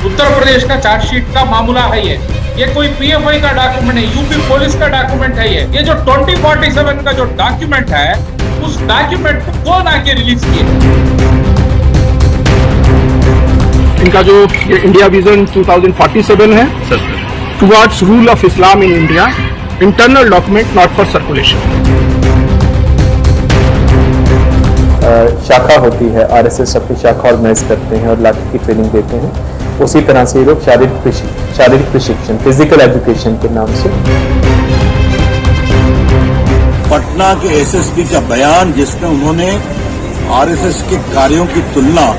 उत्तर प्रदेश का चार्जशीट का मामला है ये कोई पीएफआई का डॉक्यूमेंट है, यूपी पुलिस का डॉक्यूमेंट है। ये जो 2047 का जो डॉक्यूमेंट है, उस डॉक्यूमेंट को कौन आके रिलीज किए? इनका जो ये इंडिया विजन 2047 है towards rule of Islam in India, internal document not for circulation. शाखा होती है, आरएसएस अपनी शाखा ऑर्गेनाइज करते हैं और लाठी की ट्रेनिंग देते हैं। उसी तरह से ये लोग शारीरिक प्रशिक्षण, फिजिकल एजुकेशन के नाम से। पटना के एसएसपी का बयान जिसमें उन्होंने आरएसएस के कार्यों की तुलना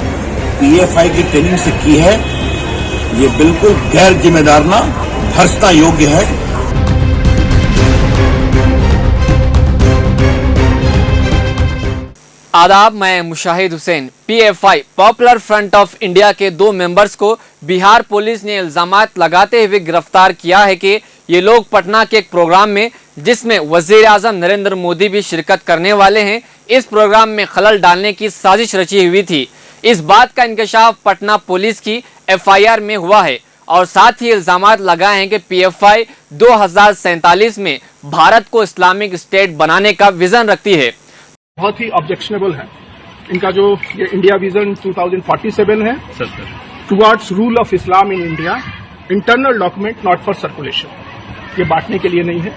पीएफआई की ट्रेनिंग से की है, ये बिल्कुल गैर जिम्मेदाराना, भर्त्सना योग्य है। आदाब, मैं Mushahid Hussain. PFI popular front of India के 2 मेंबर्स को बिहार पुलिस ने इल्जामात लगाते हुए गिरफ्तार किया है कि ये लोग पटना के एक प्रोग्राम में, जिसमें वजीर आजम नरेंद्र मोदी भी शिरकत करने वाले हैं, इस प्रोग्राम में खलल डालने की साजिश रची हुई थी। इस बात का इंकशाफ पटना पुलिस की एफआईआर में हुआ है और साथ ही इल्जामात लगाए हैं कि पीएफआई 2047 में भारत को इस्लामिक स्टेट बनाने का विजन रखती है। बहुत ही ऑब्जेक्शनेबल है। इनका जो ये इंडिया विजन 2047 है towards rule of Islam in India, internal document not for circulation, ये बांटने के लिए नहीं है।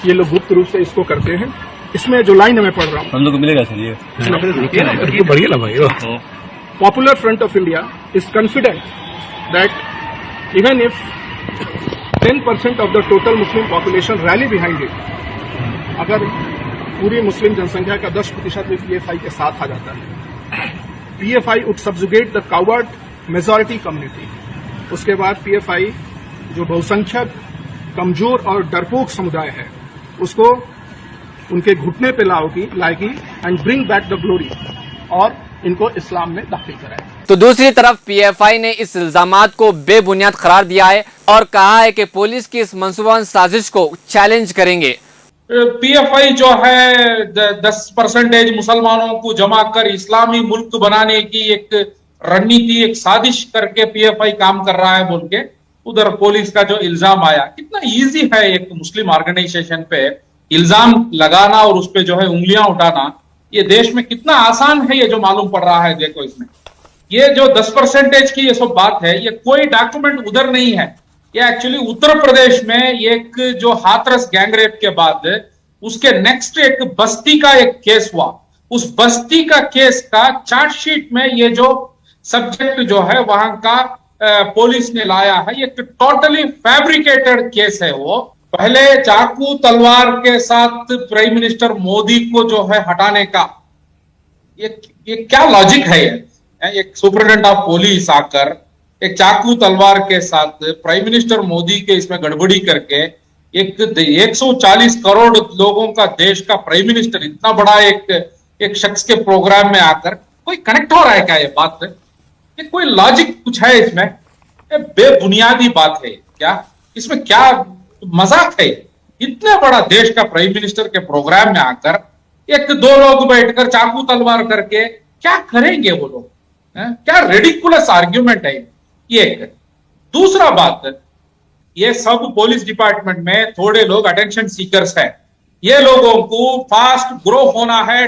ये लोग गुप्त रूप से इसको करते हैं। इसमें जो लाइन मैं पढ़ रहा हूँ, हम लोग को मिलेगा सर ये बढ़िया ना भाई। Popular front of India is confident that even if 10% of the total Muslim population rally behind it, अगर पूरी मुस्लिम जनसंख्या का 10% भी पीएफआई के साथ आ जाता है, PFI would subjugate the coward majority community. उसके बाद पीएफआई जो बहुसंख्यक, कमजोर और डरपोक समुदाय है, उसको उनके घुटने पे लाएगी and bring back the glory, और इनको इस्लाम में दाखिल कराए। तो दूसरी तरफ पीएफआई ने इस इल्जामात को बेबुनियाद करार दिया है और कहा है कि पुलिस की इस मंसूबा साजिश को चैलेंज करेंगे। पीएफआई जो है 10% मुसलमानों को जमा कर इस्लामी मुल्क बनाने की एक रणनीति, एक साजिश करके पीएफआई काम कर रहा है बोल के उधर पुलिस का जो इल्जाम आया, कितना इजी है एक मुस्लिम ऑर्गेनाइजेशन पे इल्जाम लगाना और उस पे जो है उंगलियां उठाना। ये देश में कितना आसान है, ये जो मालूम पड़ रहा है। देखो इसमें ये जो 10% की ये सब बात है, ये कोई डॉक्यूमेंट उधर नहीं है। ये एक्चुअली उत्तर प्रदेश में एक जो हाथरस गैंगरेप के बाद उसके नेक्स्ट एक बस्ती का एक केस हुआ, उस बस्ती का केस का चार्जशीट में ये जो सब्जेक्ट जो है वहां का पुलिस ने लाया है, ये टोटली फैब्रिकेटेड केस है। वो पहले चाकू तलवार के साथ प्राइम मिनिस्टर मोदी को जो है हटाने का, ये क्या लॉजिक है? एक सुपरिटेंडेंट ऑफ पुलिस आकर एक चाकू तलवार के साथ प्राइम मिनिस्टर मोदी के इसमें गड़बड़ी करके एक 140 करोड़ लोगों का देश का प्राइम मिनिस्टर इतना बड़ा एक शख्स के प्रोग्राम में आकर कोई कनेक्ट हो रहा है क्या? ये बात ये कोई लॉजिक कुछ है इसमें? ये बेबुनियादी बात है क्या? इसमें क्या मजाक है? इतने बड़ा देश का प्राइम मिनिस्टर के प्रोग्राम में आकर 1-2 लोग बैठकर चाकू तलवार करके क्या करेंगे वो लोग? क्या रेडिकुलस आर्ग्यूमेंट है ये? दूसरा बात, ये सब पुलिस डिपार्टमेंट में थोड़े लोग अटेंशन सीकर्स हैं। ये लोगों को फास्ट ग्रो होना है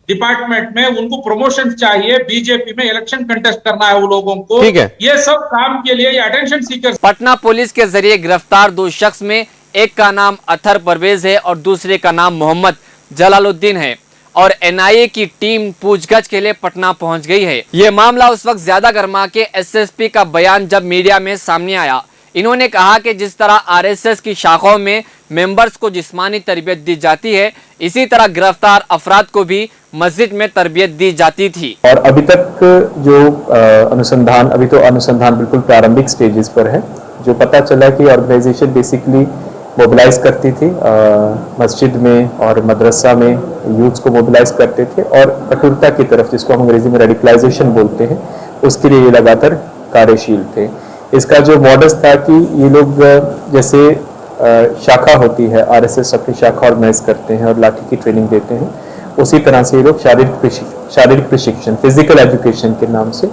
डिपार्टमेंट में, उनको प्रमोशन चाहिए, बीजेपी में इलेक्शन कंटेस्ट करना है वो लोगों को। ठीक है। ये सब काम के लिए ये अटेंशन सीकर्स। पटना पुलिस के जरिए गिरफ्तार 2 शख्स में एक का नाम अथर परवेज है और दूसरे का नाम मोहम्मद जलालुद्दीन है और एनआईए की टीम पूछताछ के लिए पटना पहुंच गई है। यह मामला उस वक्त ज्यादा गर्मा के एसएसपी का बयान जब मीडिया में सामने आया। इन्होंने कहा कि जिस तरह आरएसएस की शाखाओं में मेंबर्स को जिस्मानी तरबियत दी जाती है, इसी तरह गिरफ्तार अफराद को भी मस्जिद में तरबियत दी जाती थी। और अभी तक जो अनुसंधान, अभी तो अनुसंधान बिल्कुल प्रारंभिक स्टेजेस पर है। जो पता चला कि ऑर्गेनाइजेशन बेसिकली मोबिलाइज करती थी, मस्जिद में और मदरसा में यूथ्स को मोबिलाइज करते थे और कठोरता की तरफ, जिसको हम अंग्रेजी में रेडिकलाइजेशन बोलते हैं, उसके लिए ये लगातार कार्यशील थे। इसका जो मॉडस था कि ये लोग जैसे शाखा होती है, आरएसएस अपनी शाखा ऑर्गेनाइज करते हैं और लाठी की ट्रेनिंग देते हैं, उसी तरह से ये लोग शारीरिक प्रशिक्षण, फिजिकल एजुकेशन के नाम से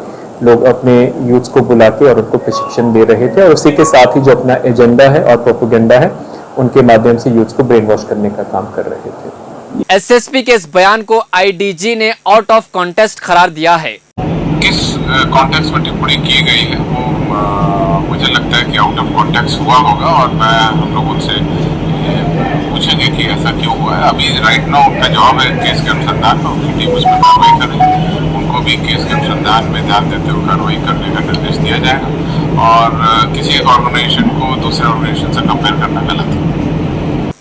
लोग अपने यूथ्स को बुला के और उनको प्रशिक्षण दे रहे थे और उसी के साथ ही जो अपना एजेंडा है और प्रोपेगेंडा है उनके माध्यम से यूथ्स को ब्रेन वॉश करने का काम कर रहे थे। एसएसपी के इस बयान को आईडीजी ने आउट ऑफ कॉन्टेक्स्ट करार दिया है। किस कॉन्टेक्स्ट में टिप्पणी की गई है वो मुझे लगता है कि आउट ऑफ कॉन्टेक्स्ट हुआ होगा और हम लोग उनसे पूछेंगे कि ऐसा क्यों हुआ है। अभी राइट नाउ उनका जवाब है केस के अनुसंधान में, उनकी टीम उस पर कार्रवाई कर रही है। उनको भी केस के अनुसंधान में ध्यान देते हुए कार्रवाई करने का निर्देश दिया जाएगा और किसी एक ऑर्गेनाइजेशन को दूसरे ऑर्गेनाइजेशन से कंपेयर करना गलत है।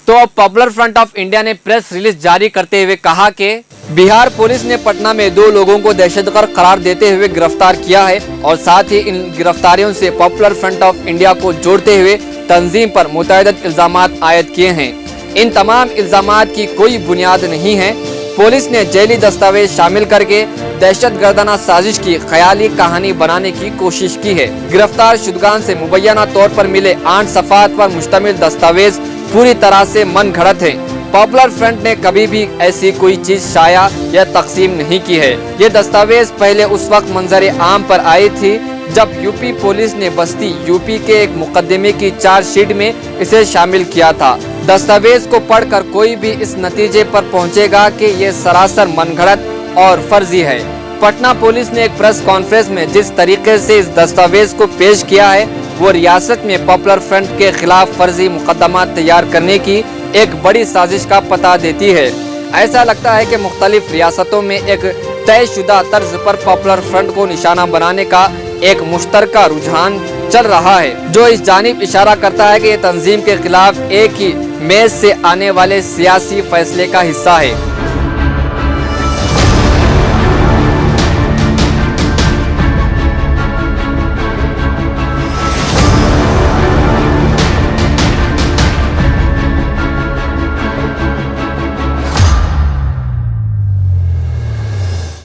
तो अब पॉपुलर फ्रंट ऑफ इंडिया ने प्रेस रिलीज जारी करते हुए कहा कि बिहार पुलिस ने पटना में 2 लोगों को दहशतगर्द करार देते हुए गिरफ्तार किया है और साथ ही इन गिरफ्तारियों से पॉपुलर फ्रंट ऑफ इंडिया को जोड़ते हुए तंजीम पर मुतअद्दिद इल्जामात आयद किए हैं। इन तमाम इल्जामात की कोई बुनियाद नहीं है। पुलिस ने जैली दस्तावेज शामिल करके दहशतगर्दाना साजिश की ख्याली कहानी बनाने की कोशिश की है। गिरफ्तार शुदगान से मुबैना तौर पर मिले 8 सफ़ात पर मुश्तमिल दस्तावेज पूरी तरह से मन घड़त है। पॉपुलर फ्रंट ने कभी भी ऐसी कोई चीज शाया या तकसीम नहीं की है। ये दस्तावेज पहले उस वक्त मंजर आम पर आई थी जब यूपी पुलिस ने बस्ती यूपी के एक मुकदमे की चार्जशीट में इसे शामिल किया था। दस्तावेज को पढ़कर कोई भी इस नतीजे पर पहुंचेगा कि ये सरासर मनगढ़ंत और फर्जी है। पटना पुलिस ने एक प्रेस कॉन्फ्रेंस में जिस तरीके से इस दस्तावेज को पेश किया है वो रियासत में पॉपुलर फ्रंट के खिलाफ फर्जी मुकदमा तैयार करने की एक बड़ी साजिश का पता देती है। ऐसा लगता है कि मुख्तलिफ रियासतों में एक तयशुदा तर्ज पर पॉपुलर फ्रंट को निशाना बनाने का एक मुश्तरका रुझान चल रहा है जो इस जानिब इशारा करता है कि ये तंजीम के खिलाफ एक ही मेज से आने वाले सियासी फैसले का हिस्सा है।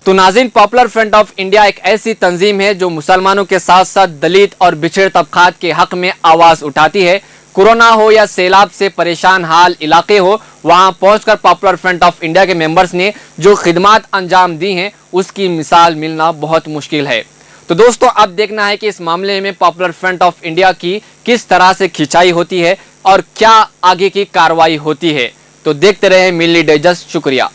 तो नाज़रीन, पॉपुलर फ्रंट ऑफ इंडिया एक ऐसी तंजीम है जो मुसलमानों के साथ साथ दलित और पिछड़े तबकात के हक में आवाज उठाती है। कोरोना हो या सैलाब से परेशान हाल इलाके हो, वहां पहुंचकर पॉपुलर फ्रंट ऑफ इंडिया के मेंबर्स ने जो खिदमात अंजाम दी हैं उसकी मिसाल मिलना बहुत मुश्किल है। तो दोस्तों, अब देखना है कि इस मामले में पॉपुलर फ्रंट ऑफ इंडिया की किस तरह से खिंचाई होती है और क्या आगे की कार्रवाई होती है। तो देखते रहे मिल्ली डाइजेस्ट। शुक्रिया।